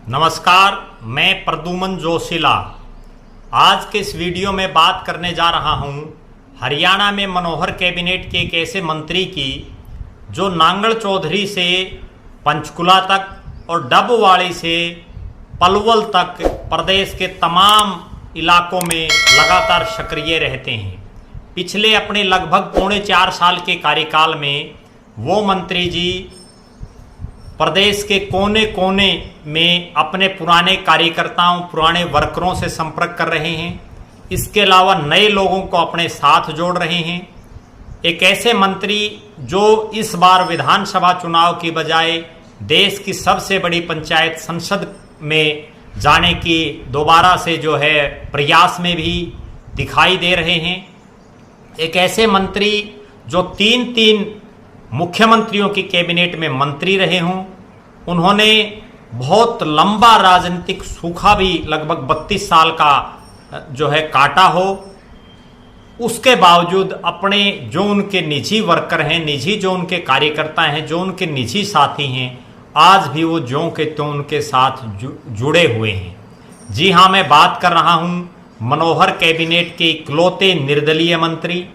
नमस्कार, मैं प्रद्युमन जोशीला। आज के इस वीडियो में बात करने जा रहा हूं हरियाणा में मनोहर कैबिनेट के एक ऐसे मंत्री की जो नांगल चौधरी से पंचकुला तक और डबवाड़ी से पलवल तक प्रदेश के तमाम इलाकों में लगातार सक्रिय रहते हैं। पिछले अपने लगभग 4.25 साल के कार्यकाल में वो मंत्री जी प्रदेश के कोने कोने में अपने पुराने कार्यकर्ताओं, पुराने वर्करों से संपर्क कर रहे हैं। इसके अलावा नए लोगों को अपने साथ जोड़ रहे हैं। एक ऐसे मंत्री जो इस बार विधानसभा चुनाव की बजाय देश की सबसे बड़ी पंचायत संसद में जाने की दोबारा से जो है प्रयास में भी दिखाई दे रहे हैं। एक ऐसे मंत्री जो तीन मुख्यमंत्रियों की कैबिनेट में मंत्री रहे हों, उन्होंने बहुत लंबा राजनीतिक सूखा भी लगभग 32 साल का जो है काटा हो, उसके बावजूद अपने जो उनके निजी वर्कर हैं, निजी जो उनके कार्यकर्ता हैं, जो उनके निजी साथी हैं, आज भी वो ज्यों के त्यों उनके साथ जुड़े हुए हैं। जी हाँ, मैं बात कर रहा हूँ मनोहर कैबिनेट के इकलौते निर्दलीय मंत्री,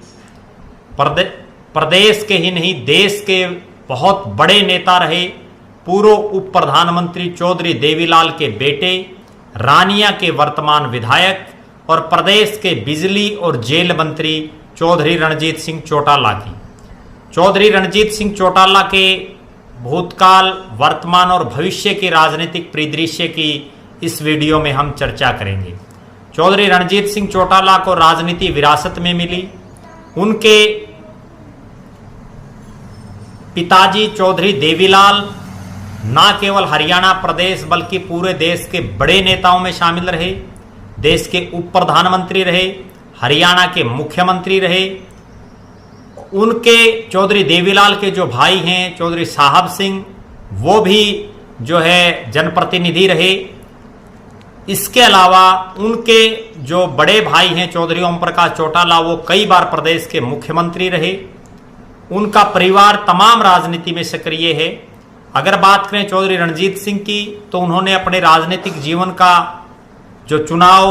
प्रदेश के ही नहीं देश के बहुत बड़े नेता रहे, पूर्व उप प्रधानमंत्री चौधरी देवीलाल के बेटे, रानिया के वर्तमान विधायक और प्रदेश के बिजली और जेल मंत्री चौधरी रणजीत सिंह चौटाला की। चौधरी रणजीत सिंह चौटाला के भूतकाल, वर्तमान और भविष्य की राजनीतिक परिदृश्य की इस वीडियो में हम चर्चा करेंगे। चौधरी रणजीत सिंह चौटाला को राजनीति विरासत में मिली। उनके पिताजी चौधरी देवीलाल न केवल हरियाणा प्रदेश बल्कि पूरे देश के बड़े नेताओं में शामिल रहे, देश के उप प्रधानमंत्री रहे, हरियाणा के मुख्यमंत्री रहे। उनके चौधरी देवीलाल के जो भाई हैं चौधरी साहब सिंह, वो भी जो है जनप्रतिनिधि रहे। इसके अलावा उनके जो बड़े भाई हैं चौधरी ओम प्रकाश चौटाला, वो कई बार प्रदेश के मुख्यमंत्री रहे। उनका परिवार तमाम राजनीति में सक्रिय है। अगर बात करें चौधरी रणजीत सिंह की, तो उन्होंने अपने राजनीतिक जीवन का जो चुनाव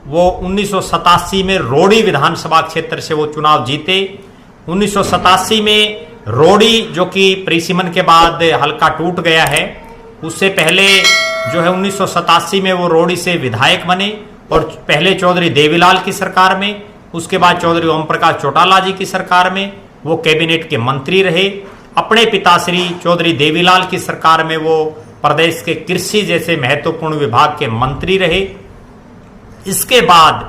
वो 1987 में रोड़ी विधानसभा क्षेत्र से वो चुनाव जीते। 1987 में रोड़ी, जो कि परिसीमन के बाद हल्का टूट गया है, उससे पहले जो है 1987 में वो रोड़ी से विधायक बने और पहले चौधरी देवीलाल की सरकार में, उसके बाद चौधरी ओम प्रकाश चौटाला जी की सरकार में वो कैबिनेट के मंत्री रहे। अपने पिता श्री चौधरी देवीलाल की सरकार में वो प्रदेश के कृषि जैसे महत्वपूर्ण विभाग के मंत्री रहे। इसके बाद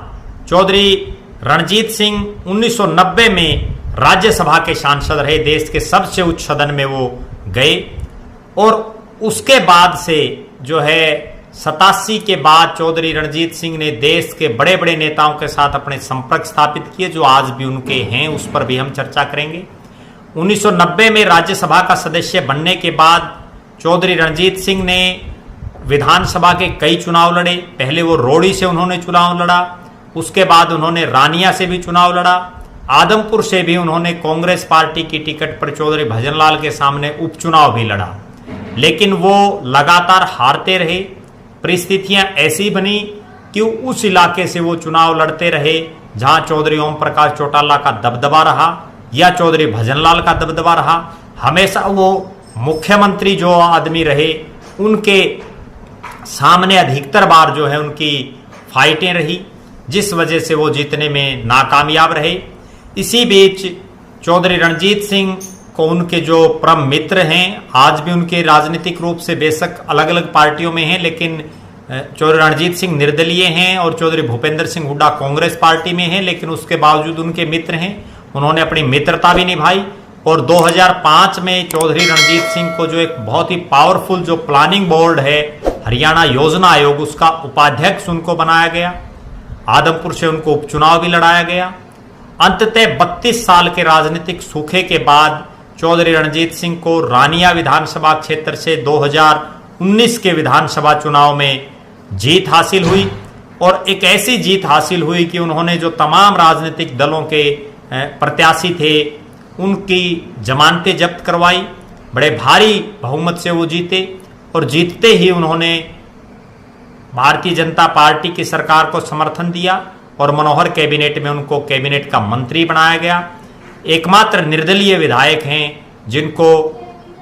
चौधरी रणजीत सिंह 1990 में राज्यसभा के सांसद रहे, देश के सबसे उच्च सदन में वो गए। और उसके बाद से जो है 87 के बाद चौधरी रणजीत सिंह ने देश के बड़े बड़े नेताओं के साथ अपने संपर्क स्थापित किए, जो आज भी उनके हैं, उस पर भी हम चर्चा करेंगे। 1990 में राज्यसभा का सदस्य बनने के बाद चौधरी रणजीत सिंह ने विधानसभा के कई चुनाव लड़े। पहले वो रोड़ी से उन्होंने चुनाव लड़ा, उसके बाद उन्होंने रानिया से भी चुनाव लड़ा, आदमपुर से भी उन्होंने कांग्रेस पार्टी की टिकट पर चौधरी भजनलाल के सामने उपचुनाव भी लड़ा, लेकिन वो लगातार हारते रहे। परिस्थितियां ऐसी बनी कि उस इलाके से वो चुनाव लड़ते रहे जहां चौधरी ओम प्रकाश चौटाला का दबदबा रहा या चौधरी भजनलाल का दबदबा रहा। हमेशा वो मुख्यमंत्री जो आदमी रहे, उनके सामने अधिकतर बार जो है उनकी फाइटें रही, जिस वजह से वो जीतने में नाकामयाब रहे। इसी बीच चौधरी रणजीत सिंह को उनके जो परम मित्र हैं, आज भी उनके राजनीतिक रूप से बेशक अलग अलग पार्टियों में हैं, लेकिन चौधरी रणजीत सिंह निर्दलीय हैं और चौधरी भूपेंद्र सिंह हुड्डा कांग्रेस पार्टी में हैं, लेकिन उसके बावजूद उनके मित्र हैं। उन्होंने अपनी मित्रता भी निभाई और 2005 में चौधरी रणजीत सिंह को जो एक बहुत ही पावरफुल जो प्लानिंग बोर्ड है हरियाणा योजना आयोग, उसका उपाध्यक्ष उनको बनाया गया। आदमपुर से उनको उपचुनाव भी लड़ाया गया। अंततः 32 साल के राजनीतिक सूखे के बाद चौधरी रणजीत सिंह को रानिया विधानसभा क्षेत्र से 2019 के विधानसभा चुनाव में जीत हासिल हुई। और एक ऐसी जीत हासिल हुई कि उन्होंने जो तमाम राजनीतिक दलों के प्रत्याशी थे उनकी जमानतें जब्त करवाई। बड़े भारी बहुमत से वो जीते और जीतते ही उन्होंने भारतीय जनता पार्टी की सरकार को समर्थन दिया और मनोहर कैबिनेट में उनको कैबिनेट का मंत्री बनाया गया। एकमात्र निर्दलीय विधायक हैं जिनको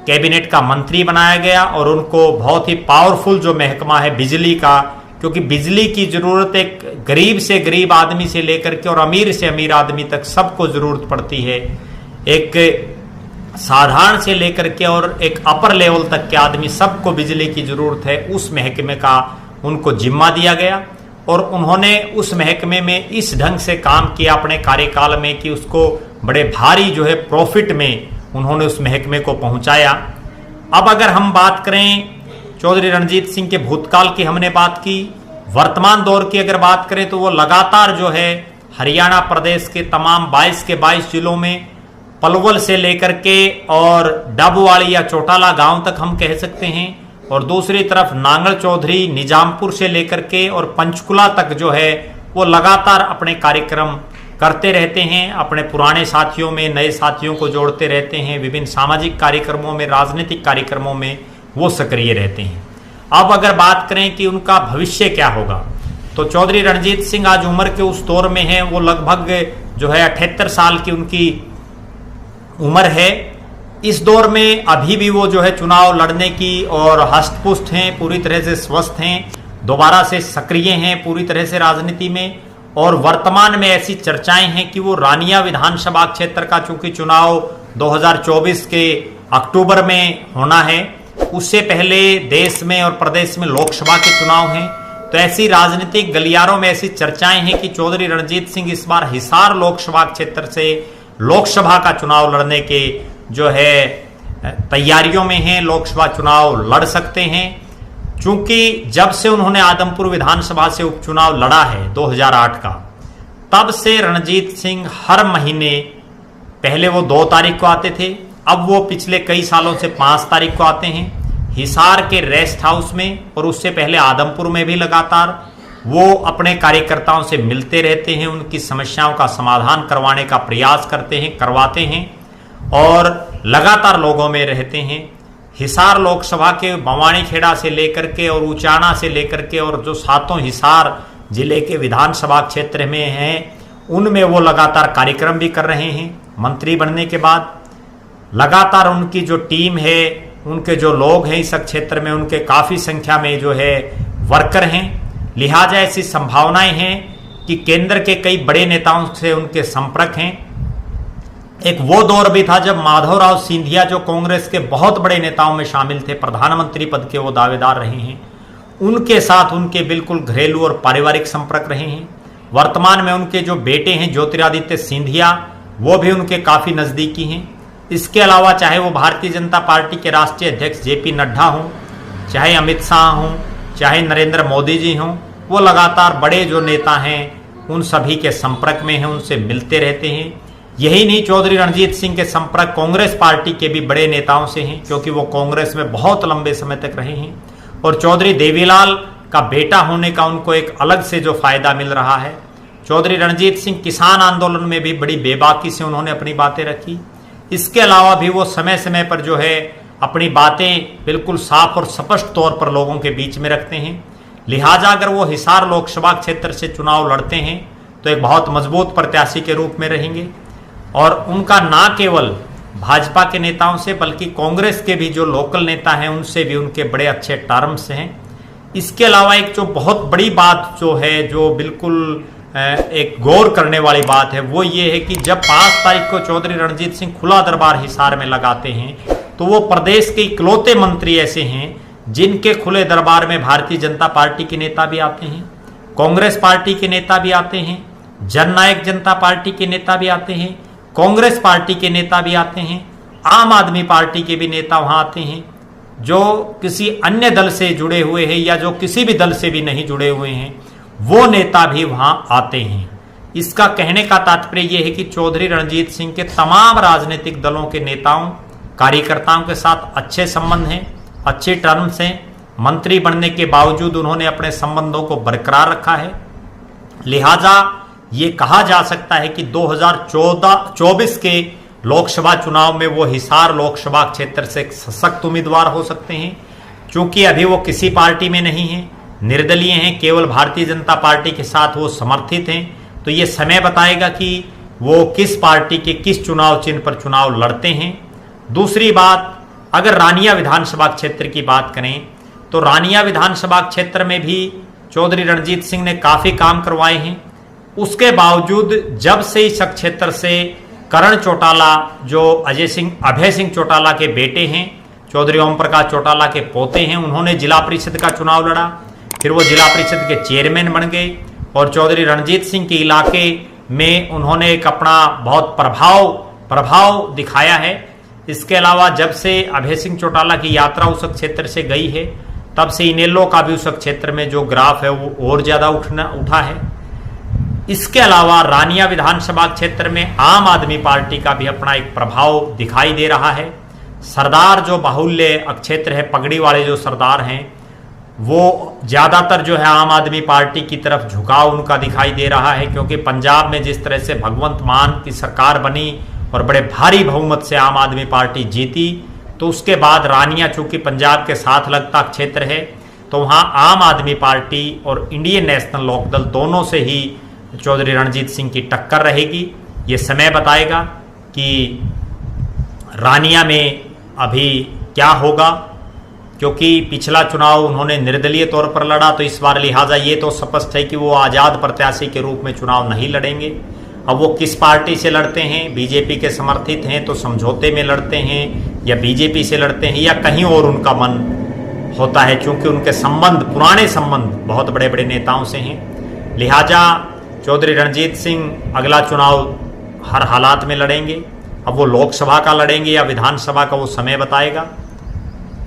कैबिनेट का मंत्री बनाया गया और उनको बहुत ही पावरफुल जो महकमा है बिजली का, क्योंकि बिजली की जरूरत एक गरीब से गरीब आदमी से लेकर के और अमीर से अमीर आदमी तक सबको जरूरत पड़ती है। एक साधारण से लेकर के और एक अपर लेवल तक के आदमी सबको बिजली की जरूरत है। उस महकमे का उनको जिम्मा दिया गया और उन्होंने उस महकमे में इस ढंग से काम किया अपने कार्यकाल में कि उसको बड़े भारी जो है प्रॉफिट में उन्होंने उस महकमे को पहुंचाया। अब अगर हम बात करें चौधरी रणजीत सिंह के भूतकाल की, हमने बात की, वर्तमान दौर की अगर बात करें तो वो लगातार जो है हरियाणा प्रदेश के तमाम 22 के 22 जिलों में पलवल से लेकर के और डबवाड़ी या चौटाला गांव तक हम कह सकते हैं, और दूसरी तरफ नांगल चौधरी निजामपुर से लेकर के और पंचकुला तक जो है वो लगातार अपने कार्यक्रम करते रहते हैं। अपने पुराने साथियों में नए साथियों को जोड़ते रहते हैं, विभिन्न सामाजिक कार्यक्रमों में, राजनीतिक कार्यक्रमों में वो सक्रिय रहते हैं। अब अगर बात करें कि उनका भविष्य क्या होगा, तो चौधरी रणजीत सिंह आज उम्र के उस दौर में हैं, वो लगभग जो है 78 साल की उनकी उम्र है। इस दौर में अभी भी वो जो है चुनाव लड़ने की और हष्टपुष्ट हैं, पूरी तरह से स्वस्थ हैं, दोबारा से सक्रिय हैं पूरी तरह से राजनीति में। और वर्तमान में ऐसी चर्चाएं हैं कि वो रानिया विधानसभा क्षेत्र का चूंकि चुनाव 2024 के अक्टूबर में होना है, उससे पहले देश में और प्रदेश में लोकसभा के चुनाव हैं, तो ऐसी राजनीतिक गलियारों में ऐसी चर्चाएं हैं कि चौधरी रणजीत सिंह इस बार हिसार लोकसभा क्षेत्र से लोकसभा का चुनाव लड़ने के जो है तैयारियों में हैं, लोकसभा चुनाव लड़ सकते हैं। चूंकि जब से उन्होंने आदमपुर विधानसभा से उपचुनाव लड़ा है 2008 का, तब से रणजीत सिंह हर महीने, पहले वो 2 तारीख को आते थे, अब वो पिछले कई सालों से 5 तारीख को आते हैं हिसार के रेस्ट हाउस में, और उससे पहले आदमपुर में भी लगातार वो अपने कार्यकर्ताओं से मिलते रहते हैं, उनकी समस्याओं का समाधान करवाने का प्रयास करते हैं, करवाते हैं और लगातार लोगों में रहते हैं। हिसार लोकसभा के बवानी खेड़ा से लेकर के और उचाना से लेकर के और जो 7 हिसार जिले के विधानसभा क्षेत्र में हैं, उनमें वो लगातार कार्यक्रम भी कर रहे हैं। मंत्री बनने के बाद लगातार उनकी जो टीम है, उनके जो लोग हैं इस क्षेत्र में, उनके काफ़ी संख्या में जो है वर्कर हैं। लिहाजा ऐसी संभावनाएं हैं कि केंद्र के कई बड़े नेताओं से उनके संपर्क हैं। एक वो दौर भी था जब माधवराव सिंधिया, जो कांग्रेस के बहुत बड़े नेताओं में शामिल थे, प्रधानमंत्री पद के वो दावेदार रहे हैं, उनके साथ उनके बिल्कुल घरेलू और पारिवारिक संपर्क रहे हैं। वर्तमान में उनके जो बेटे हैं ज्योतिरादित्य सिंधिया, वो भी उनके काफ़ी नज़दीकी हैं। इसके अलावा चाहे वो भारतीय जनता पार्टी के राष्ट्रीय अध्यक्ष जेपी नड्डा हों, चाहे अमित शाह हों, चाहे नरेंद्र मोदी जी हों, वो लगातार बड़े जो नेता हैं उन सभी के संपर्क में हैं, उनसे मिलते रहते हैं। यही नहीं, चौधरी रणजीत सिंह के संपर्क कांग्रेस पार्टी के भी बड़े नेताओं से हैं, क्योंकि वो कांग्रेस में बहुत लंबे समय तक रहे हैं। और चौधरी देवीलाल का बेटा होने का उनको एक अलग से जो फायदा मिल रहा है। चौधरी रणजीत सिंह किसान आंदोलन में भी बड़ी बेबाकी से उन्होंने अपनी बातें रखी। इसके अलावा भी वो समय समय पर जो है अपनी बातें बिल्कुल साफ और स्पष्ट तौर पर लोगों के बीच में रखते हैं। लिहाजा अगर वो हिसार लोकसभा क्षेत्र से चुनाव लड़ते हैं तो एक बहुत मजबूत प्रत्याशी के रूप में रहेंगे। और उनका ना केवल भाजपा के नेताओं से बल्कि कांग्रेस के भी जो लोकल नेता हैं उनसे भी उनके बड़े अच्छे टर्म्स हैं। इसके अलावा एक जो बहुत बड़ी बात जो है, जो बिल्कुल एक गौर करने वाली बात है, वो ये है कि जब 5 तारीख को चौधरी रणजीत सिंह खुला दरबार हिसार में लगाते हैं तो वो प्रदेश के इकलौते मंत्री ऐसे हैं जिनके खुले दरबार में भारतीय जनता पार्टी के नेता भी आते हैं, कांग्रेस पार्टी के नेता भी आते हैं, जननायक जनता पार्टी के नेता भी आते हैं, कांग्रेस पार्टी के नेता भी आते हैं, आम आदमी पार्टी के भी नेता वहां आते हैं, जो किसी अन्य दल से जुड़े हुए हैं या जो किसी भी दल से भी नहीं जुड़े हुए हैं, वो नेता भी वहां आते हैं। इसका कहने का तात्पर्य यह है कि चौधरी रणजीत सिंह के तमाम राजनीतिक दलों के नेताओं कार्यकर्ताओं के साथ अच्छे संबंध हैं, अच्छे टर्म्स हैं। मंत्री बनने के बावजूद उन्होंने अपने संबंधों को बरकरार रखा है। लिहाजा ये कहा जा सकता है कि 2024 के लोकसभा चुनाव में वो हिसार लोकसभा क्षेत्र से सशक्त उम्मीदवार हो सकते हैं। क्योंकि अभी वो किसी पार्टी में नहीं है, निर्दलीय हैं, केवल भारतीय जनता पार्टी के साथ वो समर्थित हैं। तो ये समय बताएगा कि वो किस पार्टी के किस चुनाव चिन्ह पर चुनाव लड़ते हैं। दूसरी बात, अगर रानिया विधानसभा क्षेत्र की बात करें तो रानिया विधानसभा क्षेत्र में भी चौधरी रणजीत सिंह ने काफ़ी काम करवाए हैं। उसके बावजूद जब से इस क्षेत्र से करण चौटाला, जो अभय सिंह चौटाला के बेटे हैं, चौधरी ओम प्रकाश चौटाला के पोते हैं, उन्होंने जिला परिषद का चुनाव लड़ा, फिर वो जिला परिषद के चेयरमैन बन गए और चौधरी रणजीत सिंह के इलाके में उन्होंने एक अपना बहुत प्रभाव दिखाया है। इसके अलावा जब से अभय सिंह चौटाला की यात्रा उस क्षेत्र से गई है, तब से इनेलो का भी उस क्षेत्र में जो ग्राफ है वो और ज़्यादा उठा है। इसके अलावा रानिया विधानसभा क्षेत्र में आम आदमी पार्टी का भी अपना एक प्रभाव दिखाई दे रहा है। सरदार जो बाहुल्य क्षेत्र है, पगड़ी वाले जो सरदार हैं, वो ज़्यादातर जो है आम आदमी पार्टी की तरफ झुकाव उनका दिखाई दे रहा है, क्योंकि पंजाब में जिस तरह से भगवंत मान की सरकार बनी और बड़े भारी बहुमत से आम आदमी पार्टी जीती, तो उसके बाद रानिया चूंकि पंजाब के साथ लगता क्षेत्र है, तो वहाँ आम आदमी पार्टी और इंडियन नेशनल लोकदल दोनों से ही चौधरी रणजीत सिंह की टक्कर रहेगी। ये समय बताएगा कि रानिया में अभी क्या होगा, क्योंकि पिछला चुनाव उन्होंने निर्दलीय तौर पर लड़ा, तो इस बार लिहाजा ये तो स्पष्ट है कि वो आज़ाद प्रत्याशी के रूप में चुनाव नहीं लड़ेंगे। अब वो किस पार्टी से लड़ते हैं, बीजेपी के समर्थित हैं तो समझौते में लड़ते हैं, या बीजेपी से लड़ते हैं, या कहीं और उनका मन होता है, क्योंकि उनके संबंध, पुराने संबंध बहुत बड़े बड़े नेताओं से हैं। लिहाजा चौधरी रणजीत सिंह अगला चुनाव हर हालात में लड़ेंगे। अब वो लोकसभा का लड़ेंगे या विधानसभा का, वो समय बताएगा।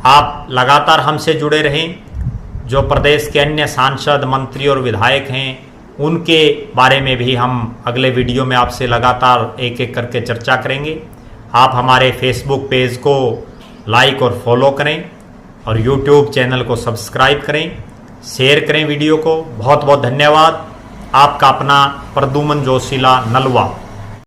आप लगातार हमसे जुड़े रहें। जो प्रदेश के अन्य सांसद, मंत्री और विधायक हैं, उनके बारे में भी हम अगले वीडियो में आपसे लगातार एक एक करके चर्चा करेंगे। आप हमारे फेसबुक पेज को लाइक और फॉलो करें और यूट्यूब चैनल को सब्सक्राइब करें, शेयर करें वीडियो को। बहुत बहुत धन्यवाद। आपका अपना प्रद्युमन जोशीला, नलवा।